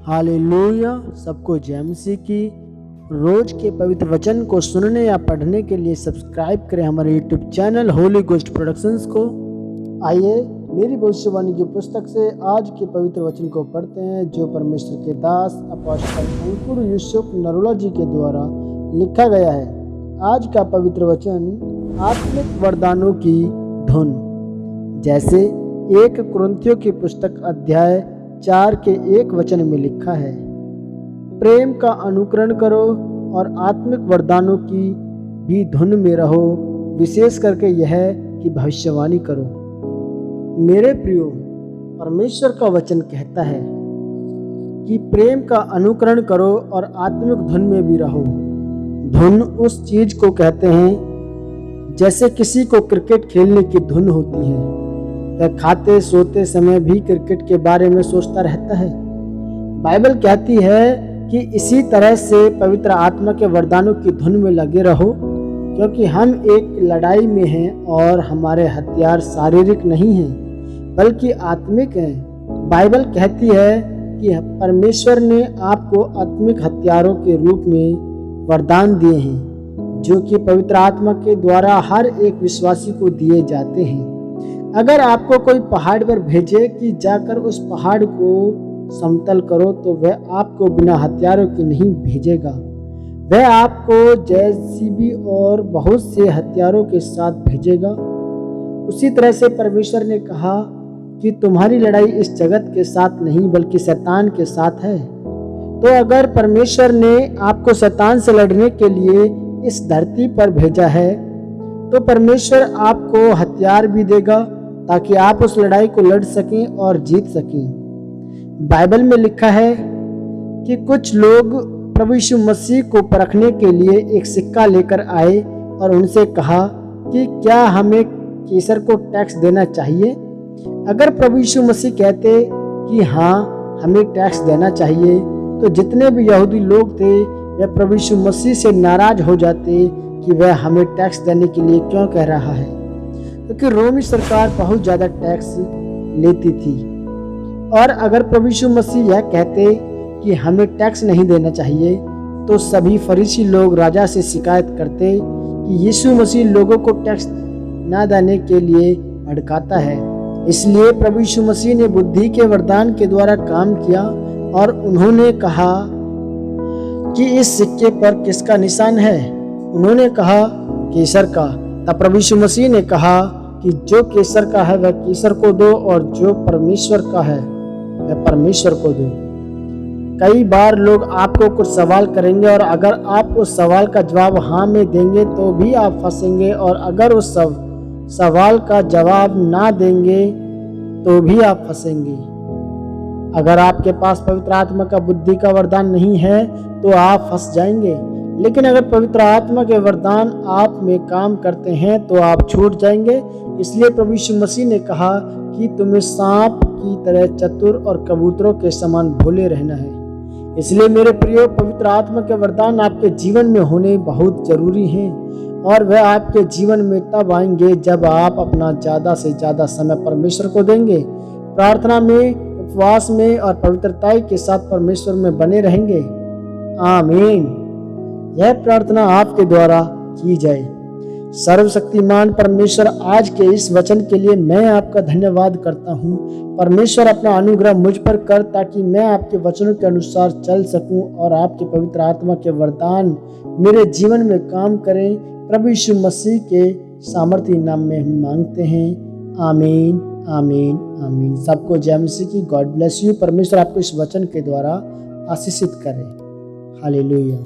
Hallelujah. सबको जय मसीह की। रोज के पवित्र वचन को सुनने या पढ़ने के लिए सब्सक्राइब करें हमारे YouTube channel Holi ghost productions को। आइए मेरी भविष्यवाणी की पुस्तक से आज के पवित्र वचन को पढ़ते हैं, जो परमेश्वर के दास अपोस्टल अंकुर यूसुफ नरोला जी के द्वारा लिखा गया है। आज का पवित्र वचन आत्मिक वरदानों की धुन। जैसे 1 कुरिन्थियों की पुस्तक अध्याय 4 के 1 वचन में लिखा है, प्रेम का अनुकरण करो और आत्मिक वरदानों की भी धुन में रहो, विशेष करके यह कि भविष्यवाणी करो। मेरे प्रियो, परमेश्वर का वचन कहता है कि प्रेम का अनुकरण करो और आत्मिक धुन में भी रहो। धुन उस चीज को कहते हैं जैसे किसी को क्रिकेट खेलने की धुन होती है। वह खाते सोते समय भी क्रिकेट के बारे में सोचता रहता है। बाइबल कहती है कि इसी तरह से पवित्र आत्मा के वरदानों की धुन में लगे रहो, क्योंकि हम एक लड़ाई में हैं और हमारे हथियार शारीरिक नहीं हैं बल्कि आत्मिक हैं। बाइबल कहती है कि परमेश्वर ने आपको आत्मिक हथियारों के रूप में वरदान दिए हैं, जो कि पवित्र आत्मा के द्वारा हर एक विश्वासी को दिए जाते हैं। अगर आपको कोई पहाड़ पर भेजे कि जाकर उस पहाड़ को समतल करो, तो वह आपको बिना हथियारों के नहीं भेजेगा। वह आपको जेसीबी और बहुत से हथियारों के साथ भेजेगा। उसी तरह से परमेश्वर ने कहा कि तुम्हारी लड़ाई इस जगत के साथ नहीं बल्कि शैतान के साथ है। तो अगर परमेश्वर ने आपको शैतान से लड़ने के लिए इस धरती पर भेजा है, तो परमेश्वर आपको हथियार भी देगा ताकि आप उस लड़ाई को लड़ सकें और जीत सकें। बाइबल में लिखा है कि कुछ लोग प्रभु यीशु मसीह को परखने के लिए एक सिक्का लेकर आए और उनसे कहा कि क्या हमें कैसर को टैक्स देना चाहिए। अगर प्रभु यीशु मसीह कहते कि हाँ हमें टैक्स देना चाहिए, तो जितने भी यहूदी लोग थे वे प्रभु यीशु मसीह से नाराज हो जाते कि वह हमें टैक्स देने के लिए क्यों कह रहा है, क्योंकि रोमी सरकार बहुत ज़्यादा टैक्स लेती थी। और अगर प्रभु यीशु मसीह यह कहते कि हमें टैक्स नहीं देना चाहिए, तो सभी फरीसी लोग राजा से शिकायत करते कि यीशु मसीह लोगों को टैक्स न देने के लिए भड़काता है। इसलिए प्रभु यीशु मसीह ने बुद्धि के वरदान के द्वारा काम किया और उन्होंने कहा कि इस सिक्के पर किसका निशान है। उन्होंने कहा कैसर का। तब प्रभु यीशु मसीह ने कहा कि जो कैसर का है वह कैसर को दो और जो परमेश्वर का है वह परमेश्वर को दो। कई बार लोग आपको कुछ सवाल करेंगे और अगर आप उस सवाल का जवाब हाँ में देंगे तो भी आप फंसेंगे, और अगर उस सवाल का जवाब ना देंगे तो भी आप फंसेंगे। अगर आपके पास पवित्र आत्मा का बुद्धि का वरदान नहीं है तो आप फंस जाएंगे, लेकिन अगर पवित्र आत्मा के वरदान आप में काम करते हैं तो आप छूट जाएंगे। इसलिए प्रभु यीशु मसीह ने कहा कि तुम्हें सांप की तरह चतुर और कबूतरों के समान भोले रहना है। इसलिए मेरे प्रियो, पवित्र आत्मा के वरदान आपके जीवन में होने बहुत जरूरी हैं, और वह आपके जीवन में तब आएंगे जब आप अपना ज़्यादा से ज़्यादा समय परमेश्वर को देंगे, प्रार्थना में, उपवास में और पवित्रता के साथ परमेश्वर में बने रहेंगे। आमीन। यह प्रार्थना आपके द्वारा की जाए। सर्वशक्तिमान परमेश्वर, आज के इस वचन के लिए मैं आपका धन्यवाद करता हूँ। परमेश्वर, अपना अनुग्रह मुझ पर कर ताकि मैं आपके वचनों के अनुसार चल सकूं और आपके पवित्र आत्मा के वरदान मेरे जीवन में काम करें। प्रभु यीशु मसीह के सामर्थ्य नाम में हम मांगते हैं। आमीन, आमीन, आमीन। सबको जय मसीह की। God bless you. परमेश्वर आपको इस वचन के द्वारा आशीषित करे। हालेलुया।